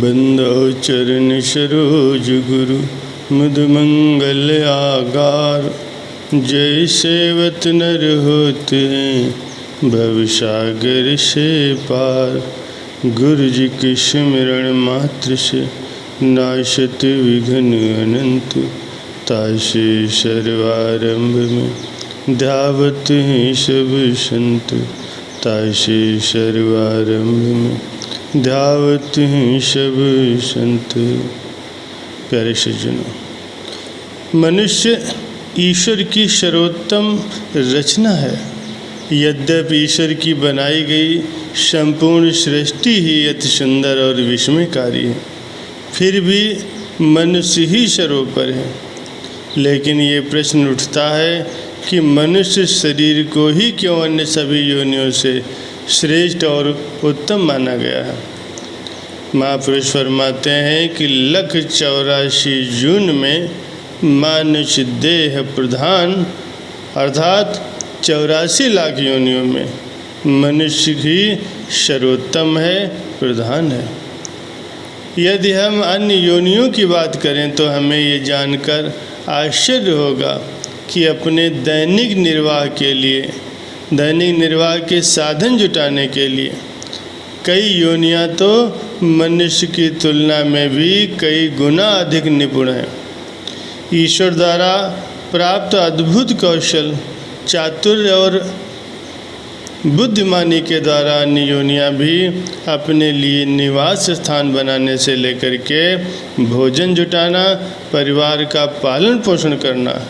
बंदो चरण सरोज गुरु मुद मंगल आगार। जय सेवत नर होते हैं भव सागर से पार। गुरु जी के स्मरण मात्र से नाशत विघ्न अनंत। तासे सर्वारंभ में ध्यावत हैं सब संत। तासे सर्वारंभ में ध्यावत हैं सब संत। प्यारे सज्जनों, मनुष्य ईश्वर की सर्वोत्तम रचना है। यद्यपि ईश्वर की बनाई गई संपूर्ण सृष्टि ही अति सुंदर और विस्मयकारी है, फिर भी मनुष्य ही सर्वोपर है। लेकिन ये प्रश्न उठता है कि मनुष्य शरीर को ही क्यों अन्य सभी योनियों से श्रेष्ठ और उत्तम माना गया है। महापुरुष फरमाते हैं कि 184 जून में मानुष देह प्रधान अर्थात 84 लाख योनियों में मनुष्य ही सर्वोत्तम है, प्रधान है। यदि हम अन्य योनियों की बात करें तो हमें ये जानकर आश्चर्य होगा कि अपने दैनिक निर्वाह के साधन जुटाने के लिए कई योनियां तो मनुष्य की तुलना में भी कई गुना अधिक निपुण हैं। ईश्वर द्वारा प्राप्त अद्भुत कौशल, चातुर्य और बुद्धिमानी के द्वारा अन्य योनियां भी अपने लिए निवास स्थान बनाने से लेकर के भोजन जुटाना, परिवार का पालन पोषण करना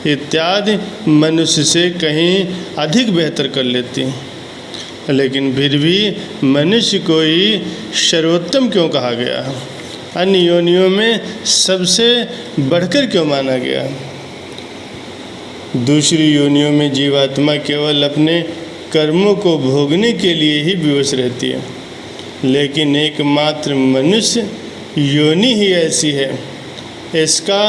इत्यादि मनुष्य से कहीं अधिक बेहतर कर लेती हैं। लेकिन फिर भी मनुष्य को ही सर्वोत्तम क्यों कहा गया? अन्य योनियों में सबसे बढ़कर क्यों माना गया? दूसरी योनियों में जीवात्मा केवल अपने कर्मों को भोगने के लिए ही विवश रहती है, लेकिन एकमात्र मनुष्य योनि ही ऐसी है। इसका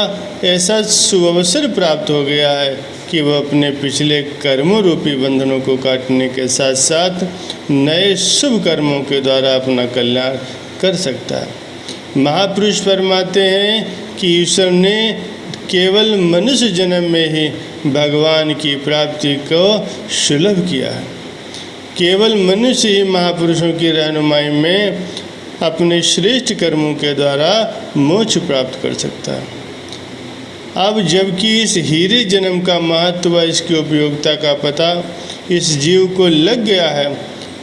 ऐसा सुअवसर प्राप्त हो गया है कि वह अपने पिछले कर्मों रूपी बंधनों को काटने के साथ साथ नए शुभ कर्मों के द्वारा अपना कल्याण कर सकता है। महापुरुष फरमाते हैं कि ईश्वर ने केवल मनुष्य जन्म में ही भगवान की प्राप्ति को सुलभ किया है। केवल मनुष्य ही महापुरुषों की रहनुमाई में अपने श्रेष्ठ कर्मों के द्वारा मोक्ष प्राप्त कर सकता है। अब जबकि इस हीरे जन्म का महत्व व इसकी उपयोगिता का पता इस जीव को लग गया है,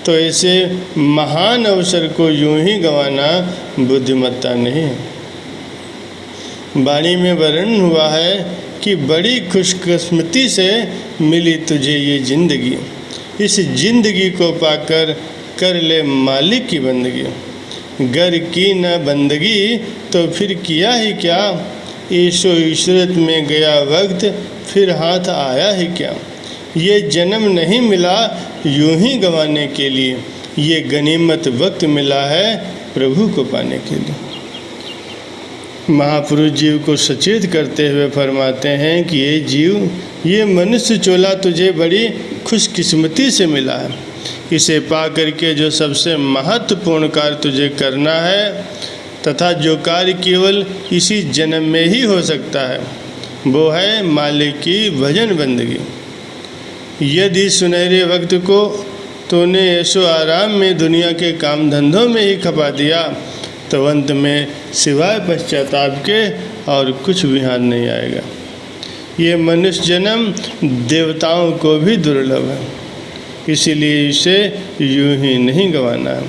तो ऐसे महान अवसर को यूं ही गंवाना बुद्धिमत्ता नहीं है। वाणी में वर्णन हुआ है कि बड़ी खुशकिस्मती से मिली तुझे ये जिंदगी, इस जिंदगी को पाकर कर ले मालिक की बंदगी। गर की न बंदगी तो फिर किया ही क्या, ईशो ईश्वरत में गया वक्त फिर हाथ आया ही क्या। ये जन्म नहीं मिला यूं ही गंवाने के लिए, ये गनीमत वक्त मिला है प्रभु को पाने के लिए। महापुरुष जीव को सचेत करते हुए फरमाते हैं कि ये जीव, ये मनुष्य चोला तुझे बड़ी खुशकिस्मती से मिला है। इसे पा करके जो सबसे महत्वपूर्ण कार्य तुझे करना है तथा जो कार्य केवल इसी जन्म में ही हो सकता है, वो है मालिक की भजन बंदगी। यदि सुनहरे वक्त को तूने ऐशो आराम में दुनिया के काम धंधों में ही खपा दिया, तो अंत में सिवाय पश्चाताप के और कुछ भी हाथ नहीं आएगा। ये मनुष्य जन्म देवताओं को भी दुर्लभ है, इसीलिए इसे यूं ही नहीं गंवाना है।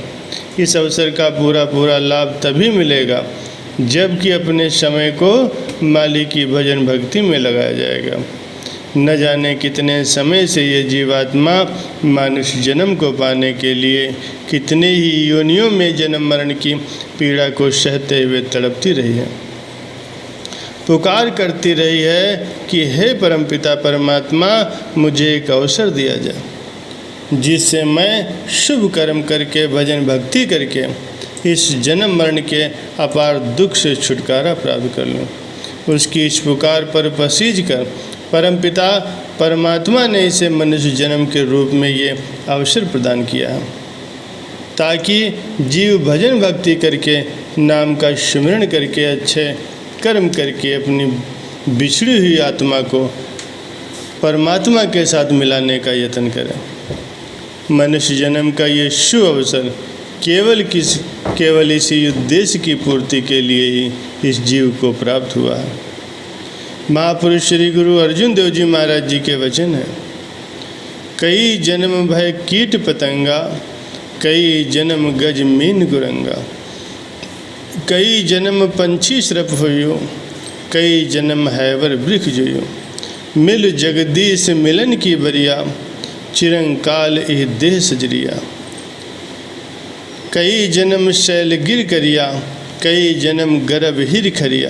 इस अवसर का पूरा लाभ तभी मिलेगा जबकि अपने समय को मालिक की भजन भक्ति में लगाया जाएगा। न जाने कितने समय से ये जीवात्मा मानुष जन्म को पाने के लिए कितने ही योनियों में जन्म मरण की पीड़ा को सहते हुए तड़पती रही है, पुकार करती रही है कि हे परमपिता परमात्मा, मुझे एक अवसर दिया जाए जिससे मैं शुभ कर्म करके भजन भक्ति करके इस जन्म मरण के अपार दुख से छुटकारा प्राप्त कर लूँ। उसकी इस पुकार पर पसीज कर परमपिता परमात्मा ने इसे मनुष्य जन्म के रूप में ये अवसर प्रदान किया है। ताकि जीव भजन भक्ति करके, नाम का स्मरण करके, अच्छे कर्म करके अपनी बिछड़ी हुई आत्मा को परमात्मा के साथ मिलाने का यत्न करें। मनुष्य जन्म का ये शुभ अवसर केवल इसी उद्देश्य की पूर्ति के लिए ही इस जीव को प्राप्त हुआ है। महापुरुष श्री गुरु अर्जुन देव जी महाराज जी के वचन है, कई जन्म भय कीट पतंगा, कई जन्म गज मीन गुरंगा, कई जन्म पंछी श्रप होयो, कई जन्म हैवर वृक्ष जोयो, मिल जगदीश मिलन की बरिया, चिरंकाल इह देह सजरिया। कई जन्म शैल गिर करिया, कई जन्म गर्भ हिर खरिया,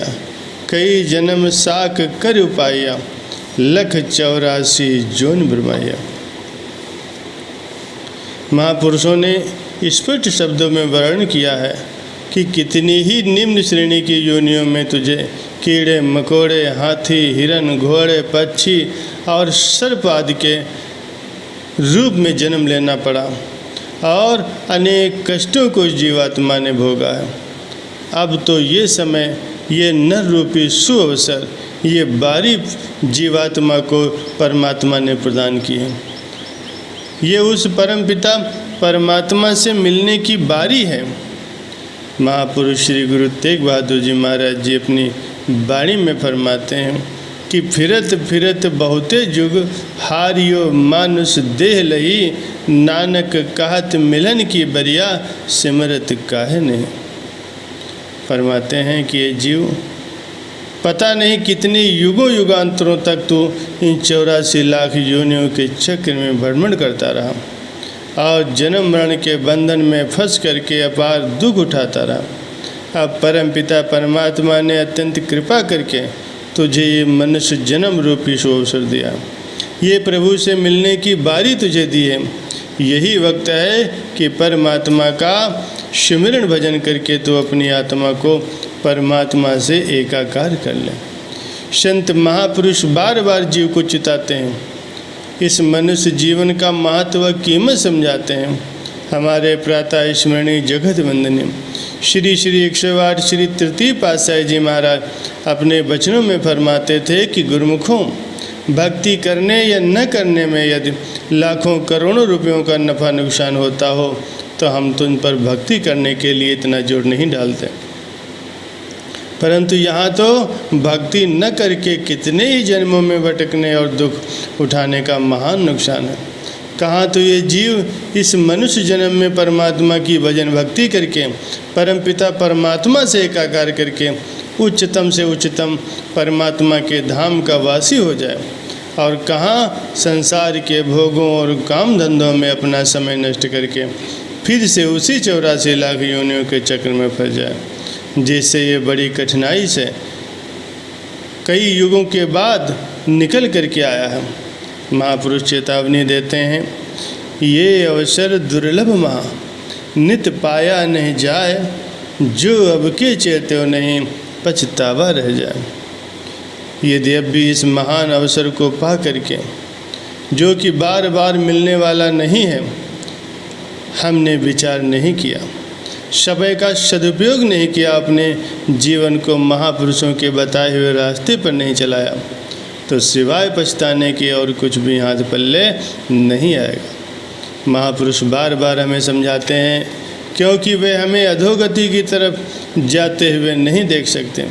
कई जन्म साक कर उपाया, लख 84 जोन ब्रह्माया। महापुरुषों ने स्पष्ट शब्दों में वर्णन किया है कि कितनी ही निम्न श्रेणी की योनियों में तुझे कीड़े मकोड़े, हाथी, हिरन, घोड़े, पक्षी और सर्प आदि के रूप में जन्म लेना पड़ा और अनेक कष्टों को जीवात्मा ने भोगा है। अब तो ये समय, ये नर रूपी सुअवसर, ये बारी जीवात्मा को परमात्मा ने प्रदान की है। ये उस परमपिता परमात्मा से मिलने की बारी है। महापुरुष श्री गुरु तेग बहादुर जी महाराज जी अपनी वाणी में फरमाते हैं कि फिरत फिरत बहुते जुग, हारियो मानुष देह लही, नानक कहत मिलन की बरिया, सिमरत काहे नहीं। फरमाते हैं कि ये जीव पता नहीं कितने युगों युगांतरों तक तो इन 84 लाख योनियों के चक्र में भ्रमण करता रहा और जन्म मरण के बंधन में फंस करके अपार दुख उठाता रहा। अब परमपिता परमात्मा ने अत्यंत कृपा करके तुझे ये मनुष्य जन्म रूपी अवसर दिया, ये प्रभु से मिलने की बारी तुझे दी है। यही वक्त है कि परमात्मा का सिमरन भजन करके तो अपनी आत्मा को परमात्मा से एकाकार कर ले। संत महापुरुष बार बार जीव को चिताते हैं, इस मनुष्य जीवन का महत्व कीमत समझाते हैं। हमारे प्रातः स्मरणीय जगत वंदनीय श्री 108 श्री तृतीय पातशाही जी महाराज अपने वचनों में फरमाते थे कि गुरुमुखों, भक्ति करने या न करने में यदि लाखों करोड़ों रुपयों का नफ़ा नुकसान होता हो तो हम तुम पर भक्ति करने के लिए इतना जोर नहीं डालते, परंतु यहाँ तो भक्ति न करके कितने ही जन्मों में भटकने और दुख उठाने का महान नुकसान है। कहाँ तो ये जीव इस मनुष्य जन्म में परमात्मा की भजन भक्ति करके परमपिता परमात्मा से एकाकार करके उच्चतम से उच्चतम परमात्मा के धाम का वासी हो जाए, और कहाँ संसार के भोगों और काम धंधों में अपना समय नष्ट करके फिर से उसी 84 लाख योनियों के चक्र में फंस जाए, जिससे ये बड़ी कठिनाई से कई युगों के बाद निकल करके आया है। महापुरुष चेतावनी देते हैं, ये अवसर दुर्लभ महा, नित पाया नहीं जाए, जो अब के चेत्यो नहीं पछतावा रह जाए। यदि अब भी इस महान अवसर को पा करके, जो कि बार बार मिलने वाला नहीं है, हमने विचार नहीं किया, समय का सदुपयोग नहीं किया, अपने जीवन को महापुरुषों के बताए हुए रास्ते पर नहीं चलाया, तो सिवाय पछताने के और कुछ भी हाथ पल्ले नहीं आएगा। महापुरुष बार बार हमें समझाते हैं, क्योंकि वे हमें अधोगति की तरफ जाते हुए नहीं देख सकते,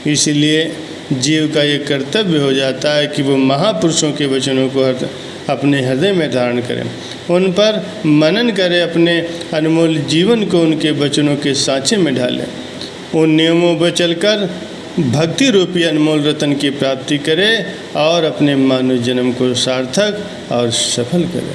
इसलिए जीव का ये कर्तव्य हो जाता है कि वो महापुरुषों के वचनों को अपने हृदय में धारण करें, उन पर मनन करें, अपने अनमोल जीवन को उनके वचनों के सांचे में ढालें, उन नियमों पर चलकर भक्ति रूपी अनमोल रतन की प्राप्ति करें और अपने मानव जन्म को सार्थक और सफल करें।